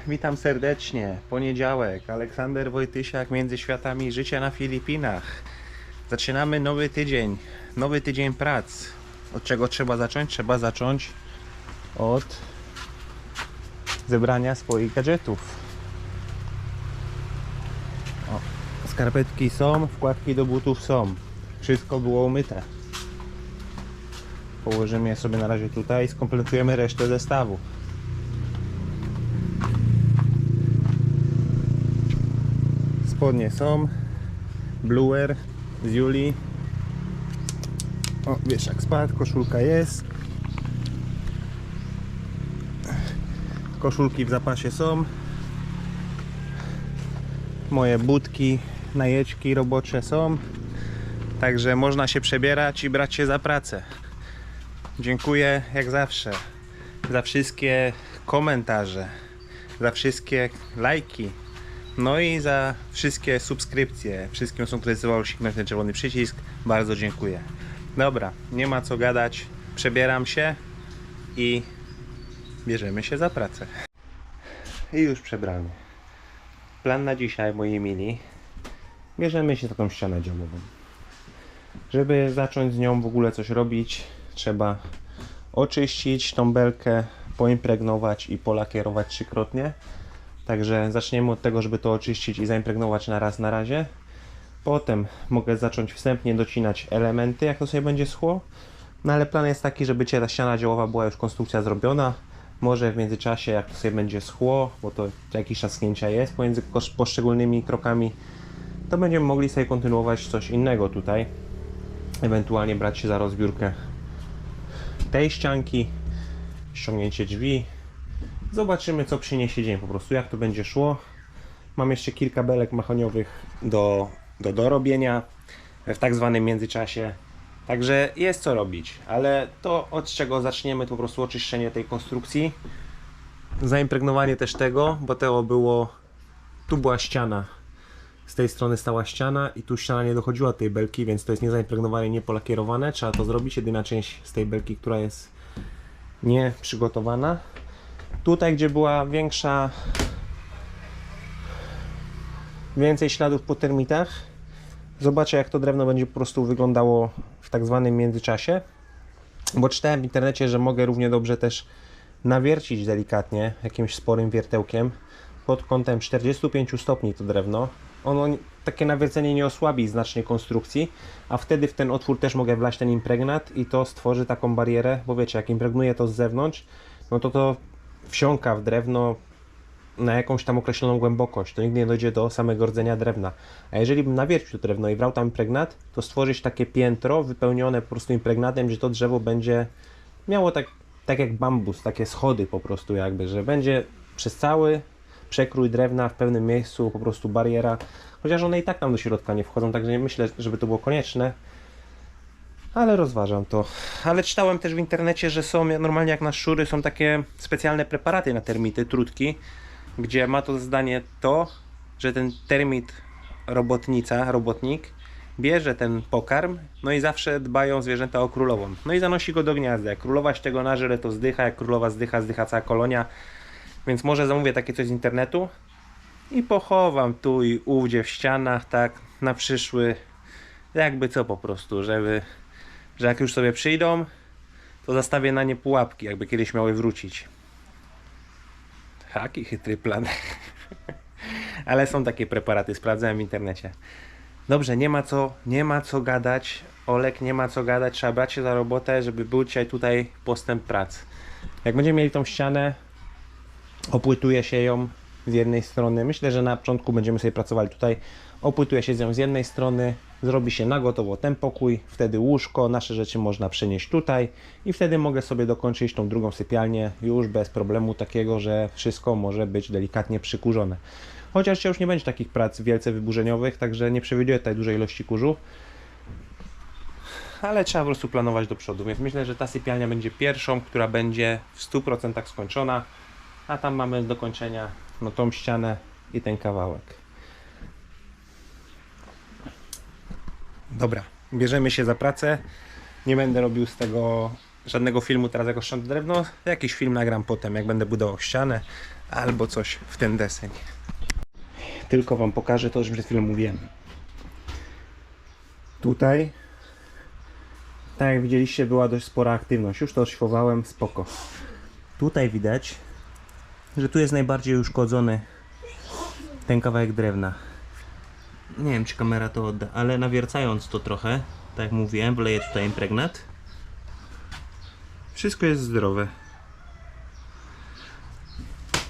witam serdecznie. Poniedziałek, Aleksander Wojtysiak, Między Światami Życia na Filipinach. Zaczynamy nowy tydzień prac. Od czego trzeba zacząć? Trzeba zacząć od zebrania swoich gadżetów. O, skarpetki są, wkładki do butów są. Wszystko było umyte. Położymy je sobie na razie tutaj i skompletujemy resztę zestawu. Spodnie są, bluer z Julii. O, wieszak spadł, koszulka jest. Koszulki w zapasie są. Moje budki, najeczki robocze są. Także można się przebierać i brać się za pracę. Dziękuję jak zawsze za wszystkie komentarze, za wszystkie lajki. No i za wszystkie subskrypcje, wszystkim osobom, które zdecydowały się kliknąć ten czerwony przycisk, bardzo dziękuję. Dobra, nie ma co gadać, przebieram się i bierzemy się za pracę. I już przebrany. Plan na dzisiaj, moi mili, bierzemy się za tą ścianę działową. Żeby zacząć z nią w ogóle coś robić, trzeba oczyścić tą belkę, poimpregnować i polakierować trzykrotnie. Także zaczniemy od tego, żeby to oczyścić i zaimpregnować na razie. Potem mogę zacząć wstępnie docinać elementy, jak to sobie będzie schło. No ale plan jest taki, żeby ta ściana działowa była już konstrukcja zrobiona. Może w międzyczasie, jak to sobie będzie schło, bo to jakiś czas schnięcia jest pomiędzy poszczególnymi krokami, to będziemy mogli sobie kontynuować coś innego tutaj. Ewentualnie brać się za rozbiórkę tej ścianki, ściągnięcie drzwi. Zobaczymy, co przyniesie dzień, po prostu jak to będzie szło. Mam jeszcze kilka belek mahoniowych do dorobienia w tak zwanym międzyczasie. Także jest co robić, ale to od czego zaczniemy to po prostu oczyszczenie tej konstrukcji. Zaimpregnowanie też tego, bo to było... Tu była ściana. Z tej strony stała ściana i tu ściana nie dochodziła do tej belki, więc to jest niezaimpregnowane, nie polakierowane. Trzeba to zrobić. Jedyna część z tej belki, która jest nie przygotowana. Tutaj, gdzie była więcej śladów po termitach, zobaczę, jak to drewno będzie po prostu wyglądało w tak zwanym międzyczasie. Bo czytałem w internecie, że mogę równie dobrze też nawiercić delikatnie jakimś sporym wiertełkiem pod kątem 45 stopni to drewno. Ono, takie nawiercenie nie osłabi znacznie konstrukcji, a wtedy w ten otwór też mogę wlać ten impregnat i to stworzy taką barierę, bo wiecie, jak impregnuję to z zewnątrz, no to wsiąka w drewno na jakąś tam określoną głębokość, to nigdy nie dojdzie do samego rdzenia drewna. A jeżeli bym nawiercił to drewno i wlał tam impregnat, to stworzyć takie piętro wypełnione po prostu impregnatem, gdzie to drzewo będzie miało tak jak bambus, takie schody po prostu jakby, że będzie przez cały przekrój drewna w pewnym miejscu po prostu bariera, chociaż one i tak tam do środka nie wchodzą, także nie myślę, żeby to było konieczne. Ale rozważam to. Ale czytałem też w internecie, że są normalnie jak na szczury są takie specjalne preparaty na termity, trutki, gdzie ma to zadanie to, że ten termit robotnik bierze ten pokarm, no i zawsze dbają zwierzęta o królową. No i zanosi go do gniazda. Jak królowa się tego nażre, to zdycha, jak królowa zdycha cała kolonia. Więc może zamówię takie coś z internetu i pochowam tu i ówdzie w ścianach, tak na przyszły, jakby co po prostu, że jak już sobie przyjdą, to zastawię na nie pułapki, jakby kiedyś miały wrócić. Jaki chytry plan. Ale są takie preparaty, sprawdzałem w internecie. Dobrze, nie ma co gadać. Olek, nie ma co gadać, trzeba brać się za robotę, żeby był dzisiaj tutaj postęp prac. Jak będziemy mieli tą ścianę, opłytuje się ją z jednej strony. Myślę, że na początku będziemy sobie pracowali tutaj. Opłytuje się ją z jednej strony, zrobi się na gotowo ten pokój, wtedy łóżko, nasze rzeczy można przenieść tutaj i wtedy mogę sobie dokończyć tą drugą sypialnię już bez problemu takiego, że wszystko może być delikatnie przykurzone. Chociaż już nie będzie takich prac wielce wyburzeniowych, także nie przewiduję tutaj dużej ilości kurzu. Ale trzeba po prostu planować do przodu, więc myślę, że ta sypialnia będzie pierwszą, która będzie w 100% skończona, a tam mamy do dokończenia no tą ścianę i ten kawałek. Dobra, bierzemy się za pracę. Nie będę robił z tego żadnego filmu teraz, jak oszczędzę drewno. Jakiś film nagram potem, jak będę budował ścianę, albo coś w ten deseń. Tylko wam pokażę to, o czym przed chwilą mówiłem. Tutaj, tak jak widzieliście, była dość spora aktywność. Już to odszwowałem, spoko. Tutaj widać, że tu jest najbardziej uszkodzony ten kawałek drewna. Nie wiem, czy kamera to odda, ale nawiercając to trochę, tak jak mówiłem, wleję tutaj impregnat. Wszystko jest zdrowe.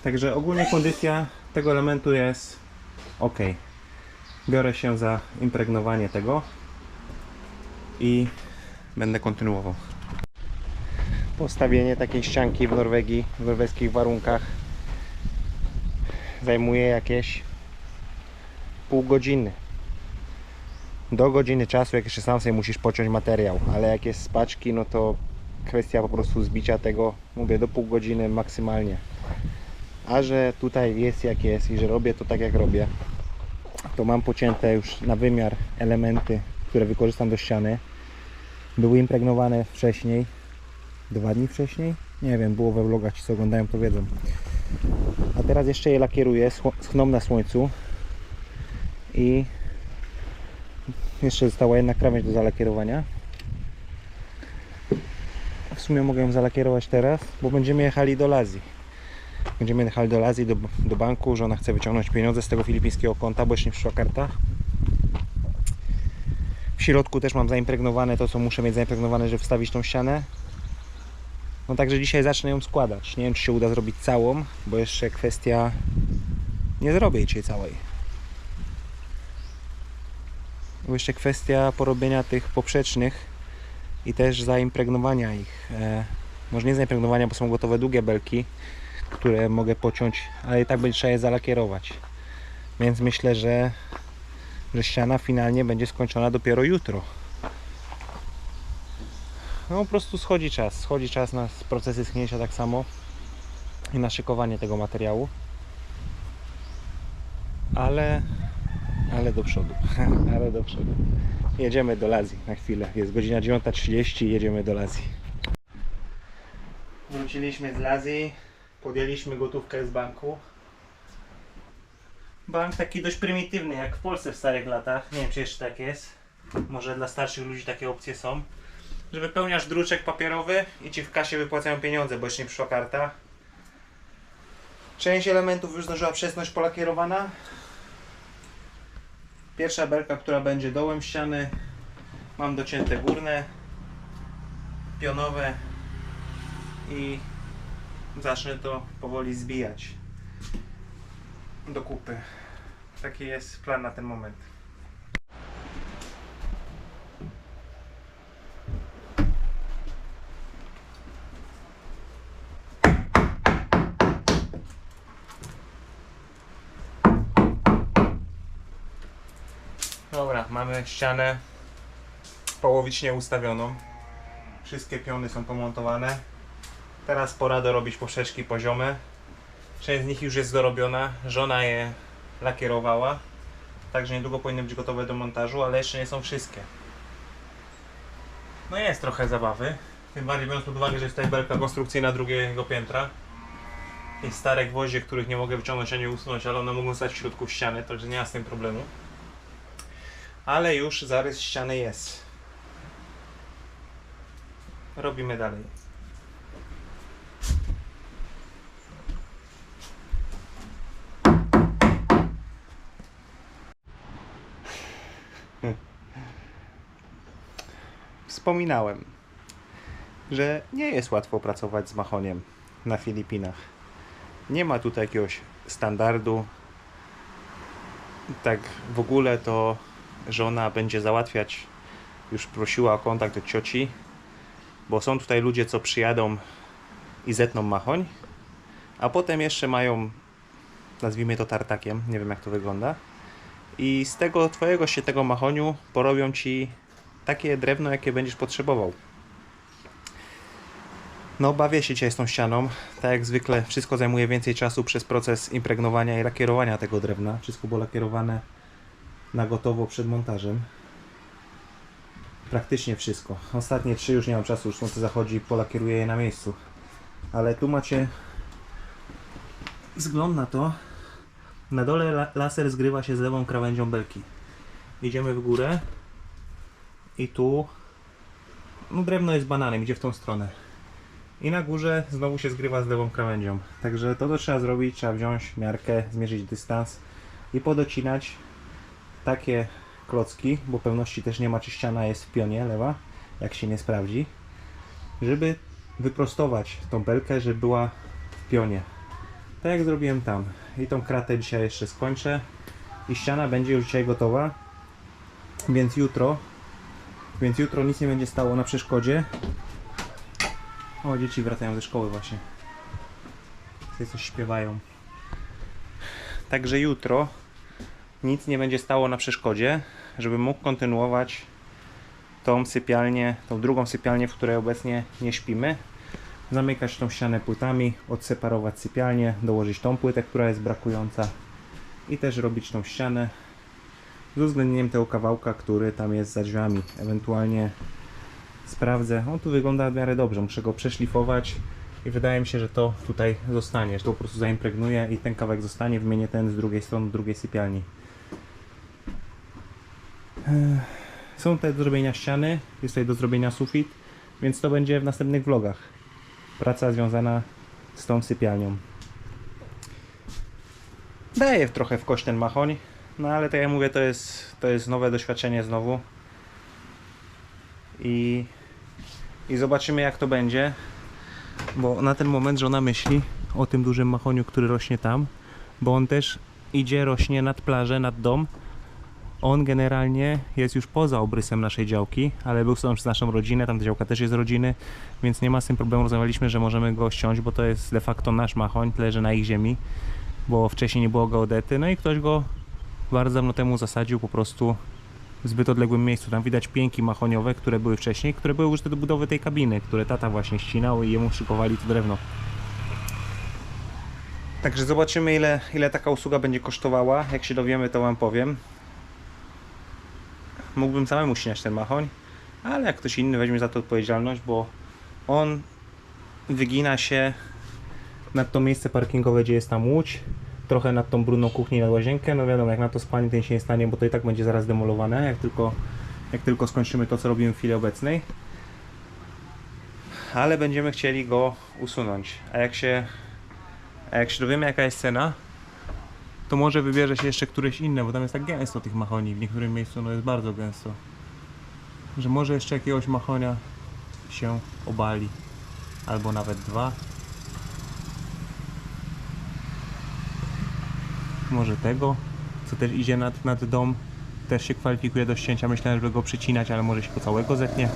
Także ogólnie kondycja tego elementu jest ok. Biorę się za impregnowanie tego i będę kontynuował. Postawienie takiej ścianki w Norwegii, w norweskich warunkach zajmuje jakieś pół godziny. Do godziny czasu, jak jeszcze sam sobie musisz pociąć materiał, ale jak jest z paczki, no to kwestia po prostu zbicia tego, mówię, do pół godziny maksymalnie. A że tutaj jest jak jest i że robię to tak jak robię, to mam pocięte już na wymiar elementy, które wykorzystam do ściany. Były impregnowane wcześniej, 2 dni wcześniej, nie wiem, było we vlogach, ci co oglądają to wiedzą. A teraz jeszcze je lakieruję, schną na słońcu i jeszcze została jedna krawędź do zalakierowania. W sumie mogę ją zalakierować teraz, bo będziemy jechali do Lazji. Będziemy jechali do Lazji, do banku, że ona chce wyciągnąć pieniądze z tego filipińskiego konta, bo jeszcze nie przyszła karta. W środku też mam zaimpregnowane to, co muszę mieć zaimpregnowane, żeby wstawić tą ścianę. No także dzisiaj zacznę ją składać. Nie wiem, czy się uda zrobić całą, bo jeszcze kwestia... Nie zrobię jej dzisiaj całej. Bo jeszcze kwestia porobienia tych poprzecznych i też zaimpregnowania ich. Może nie zaimpregnowania, bo są gotowe długie belki, które mogę pociąć, ale i tak będzie trzeba je zalakierować. Więc myślę, że ściana finalnie będzie skończona dopiero jutro. No po prostu schodzi czas na procesy schnięcia tak samo i na szykowanie tego materiału. Ale do przodu, ale do przodu. Jedziemy do Lazji na chwilę. Jest godzina 9:30 i jedziemy do Lazji. Wróciliśmy z Lazji, podjęliśmy gotówkę z banku. Bank taki dość prymitywny, jak w Polsce w starych latach. Nie wiem, czy jeszcze tak jest. Może dla starszych ludzi takie opcje są. Że wypełniasz druczek papierowy i ci w kasie wypłacają pieniądze, bo jeszcze nie przyszła karta. Część elementów już zdążyła przesnąć polakierowana. Pierwsza belka, która będzie dołem ściany, mam docięte górne, pionowe i zacznę to powoli zbijać do kupy. Taki jest plan na ten moment. Dobra, mamy ścianę połowicznie ustawioną. Wszystkie piony są pomontowane. Teraz pora dorobić poprzeczki poziome. Część z nich już jest dorobiona. Żona je lakierowała. Także niedługo powinny być gotowe do montażu, ale jeszcze nie są wszystkie. No jest trochę zabawy. Tym bardziej biorąc pod uwagę, że jest tutaj belka konstrukcyjna drugiego piętra. Jest stare gwoździe, których nie mogę wyciągnąć ani usunąć, ale one mogą stać w środku ściany, także nie ma z tym problemu. Ale już zarys ściany jest. Robimy dalej. Wspominałem, że nie jest łatwo pracować z mahoniem na Filipinach. Nie ma tutaj jakiegoś standardu. Tak w ogóle to żona będzie załatwiać, już prosiła o kontakt od cioci, bo są tutaj ludzie, co przyjadą i zetną mahoń, a potem jeszcze mają, nazwijmy to tartakiem, nie wiem jak to wygląda, i z tego twojego ściętego mahoniu porobią ci takie drewno, jakie będziesz potrzebował. No bawię się dzisiaj z tą ścianą, tak jak zwykle wszystko zajmuje więcej czasu przez proces impregnowania i lakierowania tego drewna. Wszystko było lakierowane na gotowo przed montażem. Praktycznie wszystko. Ostatnie 3 już nie mam czasu, już słońce zachodzi, polakieruję je na miejscu. Ale tu macie Wzgląd na to, na dole laser zgrywa się z lewą krawędzią belki. Idziemy w górę i tu no drewno jest bananem, idzie w tą stronę. I na górze znowu się zgrywa z lewą krawędzią. Także to, co trzeba zrobić, trzeba wziąć miarkę, zmierzyć dystans i podocinać takie klocki, bo pewności też nie ma, czy ściana jest w pionie lewa, jak się nie sprawdzi, żeby wyprostować tą belkę, żeby była w pionie. Tak jak zrobiłem tam. I tą kratę dzisiaj jeszcze skończę i ściana będzie już dzisiaj gotowa, więc jutro nic nie będzie stało na przeszkodzie. O, dzieci wracają ze szkoły właśnie. Tutaj coś śpiewają. Także jutro nic nie będzie stało na przeszkodzie, żebym mógł kontynuować tą sypialnię, tą drugą sypialnię, w której obecnie nie śpimy. Zamykać tą ścianę płytami, odseparować sypialnię, dołożyć tą płytę, która jest brakująca i też robić tą ścianę z uwzględnieniem tego kawałka, który tam jest za drzwiami. Ewentualnie sprawdzę. On tu wygląda w miarę dobrze, muszę go przeszlifować i wydaje mi się, że to tutaj zostanie, że to po prostu zaimpregnuję i ten kawałek zostanie, wymienię ten z drugiej strony, drugiej sypialni. Są tutaj do zrobienia ściany, jest tutaj do zrobienia sufit, więc to będzie w następnych vlogach. Praca związana z tą sypialnią. Daje trochę w kość ten machoń, no ale tak jak mówię, to jest nowe doświadczenie znowu. I zobaczymy, jak to będzie, bo na ten moment żona myśli o tym dużym machoniu, który rośnie tam, bo on też idzie, rośnie nad plażę, nad dom. On generalnie jest już poza obrysem naszej działki, ale był stąd przez naszą rodzinę, tam ta działka też jest z rodziny, więc nie ma z tym problemu. Rozmawialiśmy, że możemy go ściąć, bo to jest de facto nasz machoń, leży na ich ziemi, bo wcześniej nie było geodety, no i ktoś go bardzo dawno temu zasadził po prostu w zbyt odległym miejscu. Tam widać pięki mahoniowe, które były wcześniej, które były użyte do budowy tej kabiny, które tata właśnie ścinał i jemu szykowali to drewno. Także zobaczymy, ile taka usługa będzie kosztowała. Jak się dowiemy, to wam powiem. Mógłbym samemu ścinać ten machoń, ale jak ktoś inny weźmie za to odpowiedzialność, bo on wygina się nad to miejsce parkingowe, gdzie jest tam łódź, trochę nad tą brudną kuchnię, nad łazienkę. No wiadomo, jak na to spalnie, to się nie stanie, bo to i tak będzie zaraz demolowane, jak tylko skończymy to, co robimy w chwili obecnej. Ale będziemy chcieli go usunąć. A jak się dowiemy, jaka jest cena, to może wybierze się jeszcze któreś inne, bo tam jest tak gęsto tych mahoni, w niektórym miejscu no jest bardzo gęsto, że może jeszcze jakiegoś machonia się obali, albo nawet dwa. Może tego, co też idzie nad dom, też się kwalifikuje do ścięcia. Myślałem, żeby go przycinać, ale może się go całego zetnie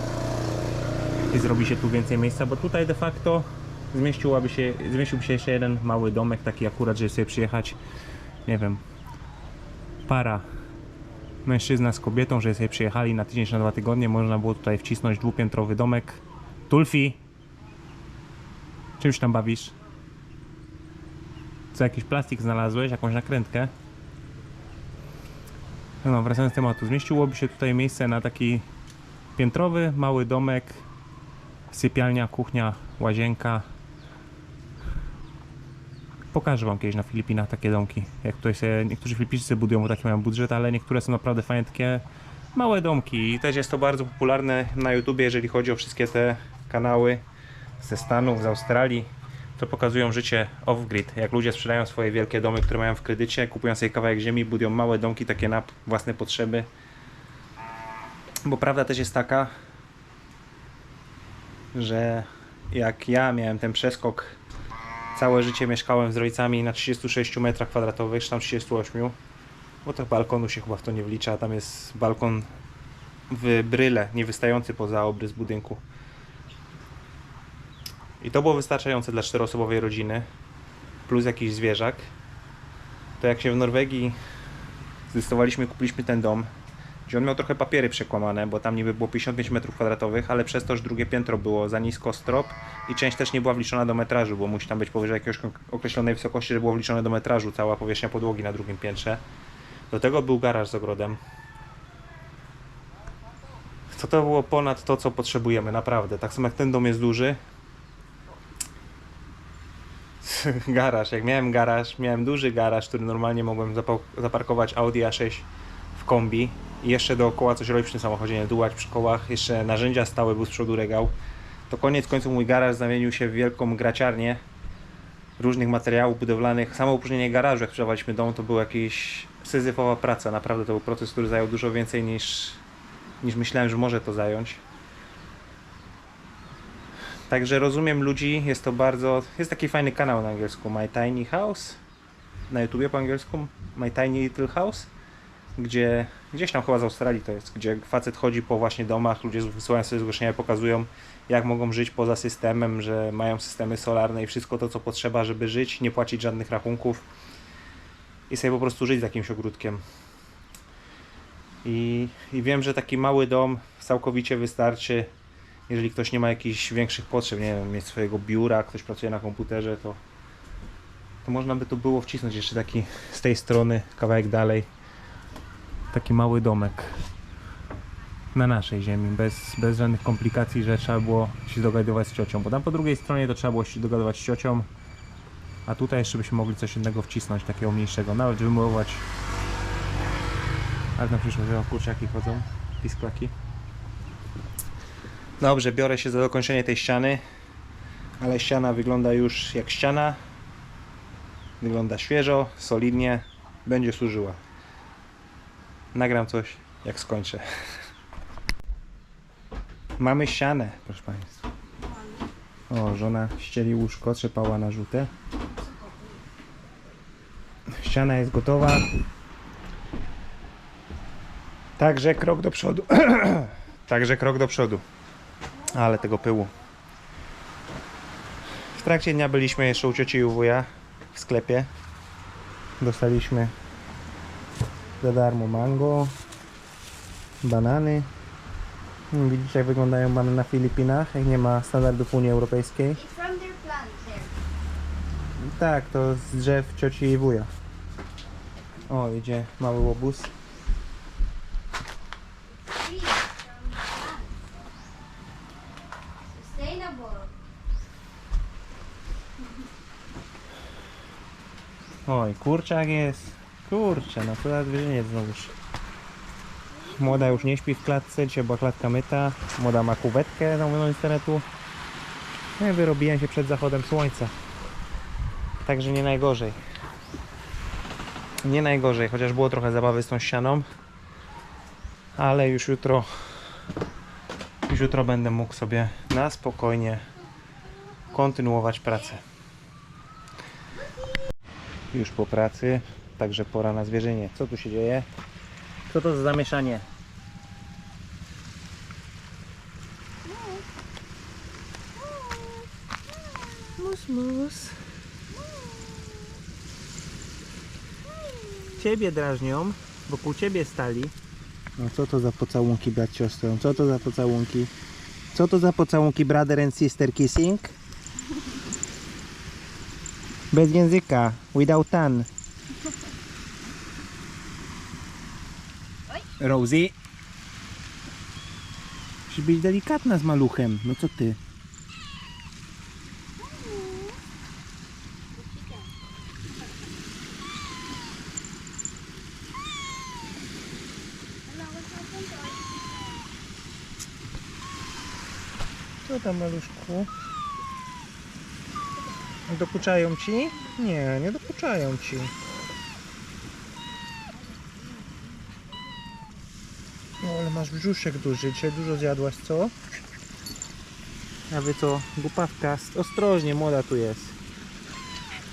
i zrobi się tu więcej miejsca, bo tutaj de facto zmieściłby się jeszcze jeden mały domek, taki akurat, żeby sobie przyjechać, nie wiem, para, mężczyzna z kobietą, że sobie przyjechali na tydzień czy na 2 tygodnie, można było tutaj wcisnąć dwupiętrowy domek. Tulfi, czymś tam bawisz? Co, jakiś plastik znalazłeś? Jakąś nakrętkę? No, wracając do tematu, zmieściłoby się tutaj miejsce na taki piętrowy, mały domek, sypialnia, kuchnia, łazienka. Pokażę wam kiedyś na Filipinach takie domki. Jak tutaj sobie, niektórzy Filipińczycy budują, bo taki mają budżet, ale niektóre są naprawdę fajne, takie małe domki. I też jest to bardzo popularne na YouTubie, jeżeli chodzi o wszystkie te kanały ze Stanów, z Australii. To pokazują życie off-grid. Jak ludzie sprzedają swoje wielkie domy, które mają w kredycie, kupują sobie kawałek ziemi, budują małe domki takie na własne potrzeby. Bo prawda też jest taka, że jak ja miałem ten przeskok, całe życie mieszkałem z rodzicami na 36 metrach kwadratowych, czy tam 38, bo to balkonu się chyba w to nie wlicza, tam jest balkon w bryle, nie wystający poza obrys budynku. I to było wystarczające dla 4-osobowej rodziny, plus jakiś zwierzak. To jak się w Norwegii zdecydowaliśmy, kupiliśmy ten dom, gdzie on miał trochę papiery przekłamane, bo tam niby było 55 m2, ale przez to, że drugie piętro było za nisko strop i część też nie była wliczona do metrażu, bo musi tam być powyżej jakiegoś określonej wysokości, żeby było wliczone do metrażu cała powierzchnia podłogi na drugim piętrze. Do tego był garaż z ogrodem. To było ponad to, co potrzebujemy, naprawdę. Tak samo jak ten dom jest duży, jest garaż. Jak miałem garaż, miałem duży garaż, który normalnie mogłem zaparkować Audi A6 w kombi i jeszcze dookoła coś robić przy tym samochodzie, nie dłubać przy kołach, jeszcze narzędzia stałe, był z przodu regał. To koniec końców mój garaż zamienił się w wielką graciarnię różnych materiałów budowlanych. Samo opróżnienie garażu, jak sprzedawaliśmy dom, to była jakaś syzyfowa praca. Naprawdę to był proces, który zajął dużo więcej niż myślałem, że może to zająć. Także rozumiem ludzi, jest taki fajny kanał na angielsku, My Tiny House, na YouTubie po angielsku, My Tiny Little House, gdzie gdzieś tam chyba z Australii to jest, gdzie facet chodzi po właśnie domach, ludzie wysyłają sobie zgłoszenia, pokazują jak mogą żyć poza systemem, że mają systemy solarne i wszystko to co potrzeba, żeby żyć, nie płacić żadnych rachunków i sobie po prostu żyć z jakimś ogródkiem. I wiem, że taki mały dom całkowicie wystarczy, jeżeli ktoś nie ma jakichś większych potrzeb, nie wiem, mieć swojego biura, ktoś pracuje na komputerze, to można by tu było wcisnąć jeszcze taki z tej strony, kawałek dalej, taki mały domek na naszej ziemi, bez żadnych komplikacji, że trzeba było się dogadywać z ciocią, bo tam po drugiej stronie to trzeba było się dogadywać z ciocią, a tutaj jeszcze byśmy mogli coś innego wcisnąć, takiego mniejszego, nawet wymurować. Ale na przyszłość kurczaki chodzą, pisklaki. Dobrze, biorę się za dokończenie tej ściany, ale ściana wygląda już jak ściana, wygląda świeżo, solidnie, będzie służyła. Nagram coś jak skończę. Mamy ścianę, proszę Państwa. O, żona ścieli łóżko, trzepała na żółte. Ściana jest gotowa. Także krok do przodu. Także krok do przodu. Ale tego pyłu. W trakcie dnia byliśmy jeszcze u cioci i u wuja w sklepie. Dostaliśmy za darmo mango, banany. Widzicie jak wyglądają banany na Filipinach, jak nie ma standardów Unii Europejskiej. Tak, to z drzew cioci i wuja. O, idzie mały łobuz. Oj, kurczak jest. Kurczę, no to za zwierzyniec znowuż. Młoda już nie śpi w klatce, dzisiaj była klatka myta. Młoda ma kuwetkę zamówioną z internetu. No i wyrobiłem się przed zachodem słońca. Także nie najgorzej. Nie najgorzej, chociaż było trochę zabawy z tą ścianą. Ale już jutro będę mógł sobie na spokojnie kontynuować pracę. Już po pracy, także pora na zwierzynie. Co tu się dzieje? Co to za zamieszanie? Mus, mus. Ciebie drażnią, wokół ciebie stali. No co to za pocałunki, brat siostrą? Co to za pocałunki? Co to za pocałunki, brother and sister kissing? Bez języka, without tongue. Rosie. Musisz być delikatna z maluchem, no co ty? Co tam, maluszku? Dokuczają ci? Nie, nie dokuczają ci. No ale masz brzuszek duży, dzisiaj dużo zjadłaś, co? A wy co? Głupawka, ostrożnie, młoda tu jest.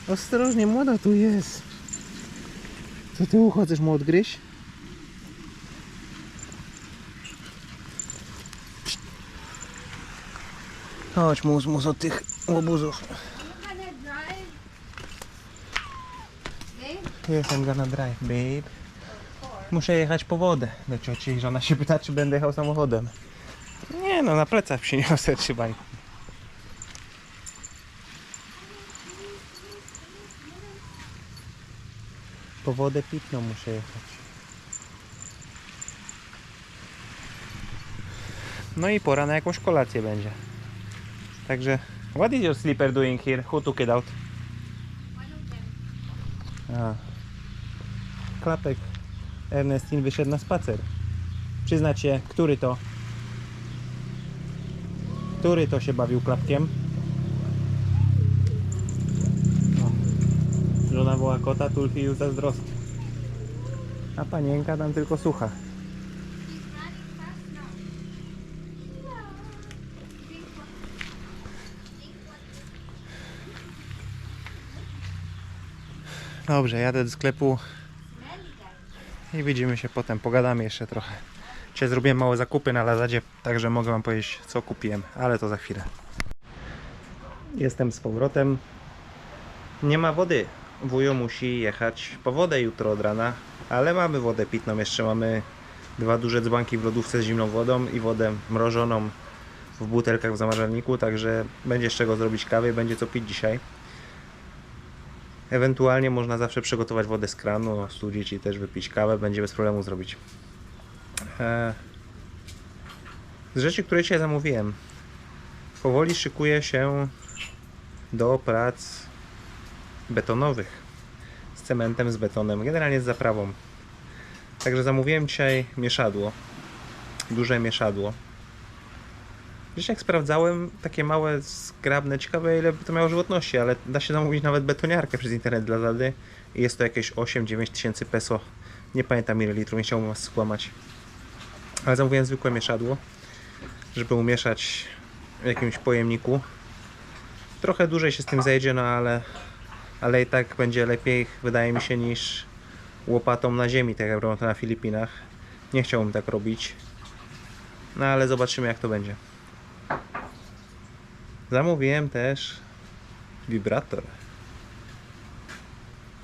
Ostrożnie, młoda tu jest. Co ty ucho chcesz mu odgryźć? Chodź, mus od tych łobuzów. Yes, I'm gonna drive, babe. Muszę jechać po wodę do cioci i żona się pyta, czy będę jechał samochodem. Nie no, na plecach przyniosę 3 bańki. Po wodę pitną muszę jechać. No i pora na jakąś kolację będzie. Także, what is your sleeper doing here? Who took it out? A. Klapek Ernestin wyszedł na spacer. Przyznać się, który to? Który to się bawił klapkiem? O. Żona woła kota, Tulfi już zazdrosny. A panienka tam tylko słucha. Dobrze, jadę do sklepu i widzimy się potem, pogadamy jeszcze trochę. Dzisiaj zrobiłem małe zakupy na Lazadzie, także mogę wam powiedzieć, co kupiłem, ale to za chwilę. Jestem z powrotem. Nie ma wody. Wujo musi jechać po wodę jutro od rana, ale mamy wodę pitną. Jeszcze mamy 2 duże dzbanki w lodówce z zimną wodą i wodę mrożoną w butelkach w zamrażalniku, także będzie z czego zrobić kawę i będzie co pić dzisiaj. Ewentualnie można zawsze przygotować wodę z kranu, ostudzić i też wypić kawę, będzie bez problemu zrobić. Z rzeczy, które dzisiaj zamówiłem, powoli szykuję się do prac betonowych z cementem, z betonem, generalnie z zaprawą. Także zamówiłem dzisiaj mieszadło, duże mieszadło. Gdzieś jak sprawdzałem, takie małe, zgrabne, ciekawe ile by to miało żywotności, ale da się zamówić nawet betoniarkę przez internet dla Zady i jest to jakieś 8-9 tysięcy peso, nie pamiętam ile litrów, nie chciałbym was skłamać. Ale zamówiłem zwykłe mieszadło, żeby umieszać w jakimś pojemniku. Trochę dłużej się z tym zejdzie, no ale i tak będzie lepiej, wydaje mi się, niż łopatą na ziemi, tak jak robią to na Filipinach. Nie chciałbym tak robić, no ale zobaczymy jak to będzie. Zamówiłem też wibrator.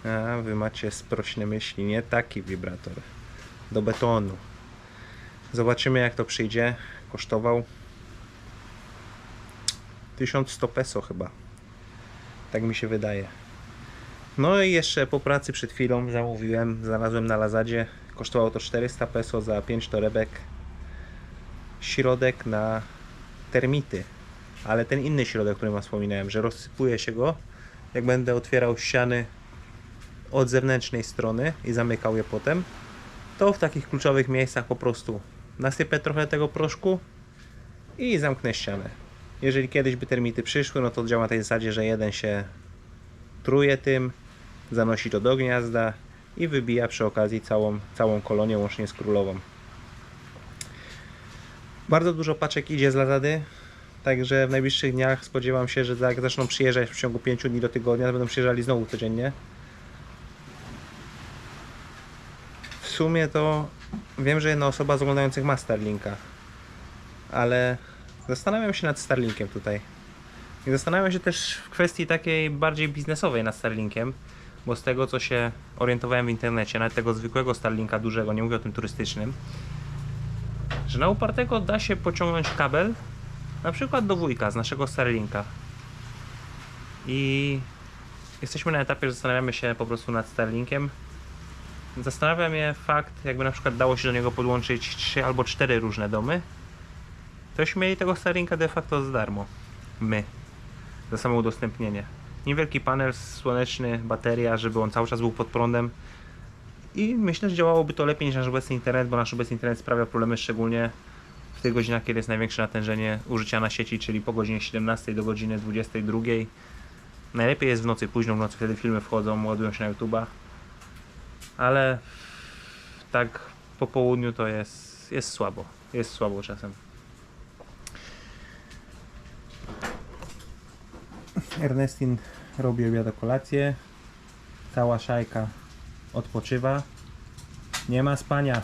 A wy macie sprośne myśli, nie taki wibrator. Do betonu. Zobaczymy jak to przyjdzie. Kosztował 1100 peso chyba. Tak mi się wydaje. No i jeszcze po pracy przed chwilą zamówiłem, znalazłem na Lazadzie. Kosztowało to 400 peso za 5 torebek. Środek na termity. Ale ten inny środek, o którym wam wspominałem, że rozsypuje się go, jak będę otwierał ściany od zewnętrznej strony i zamykał je potem, to w takich kluczowych miejscach po prostu nasypę trochę tego proszku i zamknę ścianę. Jeżeli kiedyś by termity przyszły, no to działa na tej zasadzie, że jeden się truje tym, zanosi to do gniazda i wybija przy okazji całą kolonię, łącznie z królową. Bardzo dużo paczek idzie z Lazady, także w najbliższych dniach spodziewam się, że jak zaczną przyjeżdżać w ciągu 5 dni do tygodnia, to będą przyjeżdżali znowu codziennie. W sumie to wiem, że jedna osoba z oglądających ma Starlinka, ale zastanawiam się nad Starlinkiem tutaj. I zastanawiam się też w kwestii takiej bardziej biznesowej nad Starlinkiem, bo z tego co się orientowałem w internecie, nawet tego zwykłego Starlinka dużego, nie mówię o tym turystycznym, że na upartego da się pociągnąć kabel na przykład do wujka z naszego Starlinka. I jesteśmy na etapie, że zastanawiamy się po prostu nad Starlinkiem. Zastanawia mnie fakt, jakby na przykład dało się do niego podłączyć 3 albo 4 różne domy, tośmy mieli tego Starlinka de facto za darmo. My. Za samo udostępnienie. Niewielki panel słoneczny, bateria, żeby on cały czas był pod prądem. I myślę, że działałoby to lepiej niż nasz obecny internet, bo nasz obecny internet sprawia problemy szczególnie w tych godzinach, kiedy jest największe natężenie użycia na sieci, czyli po godzinie 17 do godziny 22. Najlepiej jest w nocy, późną w nocy, wtedy filmy wchodzą, ładują się na YouTube'a. Ale tak po południu to jest słabo. Jest słabo czasem. Ernestin robi obiad, kolację. Cała szajka odpoczywa. Nie ma spania.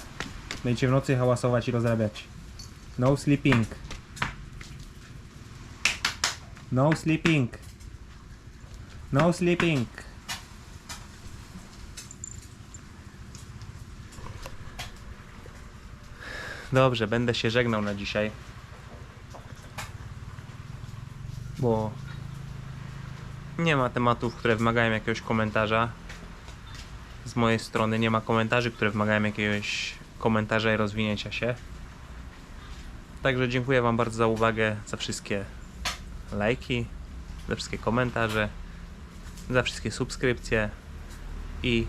Będziecie w nocy hałasować i rozrabiać. No sleeping. No sleeping. No sleeping. Dobrze, będę się żegnał na dzisiaj. Bo nie ma tematów, które wymagają jakiegoś komentarza. Z mojej strony nie ma komentarzy, które wymagają jakiegoś komentarza i rozwinięcia się. Także dziękuję wam bardzo za uwagę, za wszystkie lajki, za wszystkie komentarze, za wszystkie subskrypcje. i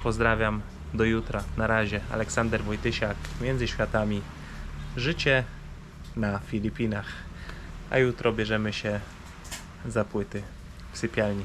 pozdrawiam do jutra. Na razie, Aleksander Wojtysiak, Między Światami. Życie na Filipinach. A jutro bierzemy się za płyty w sypialni.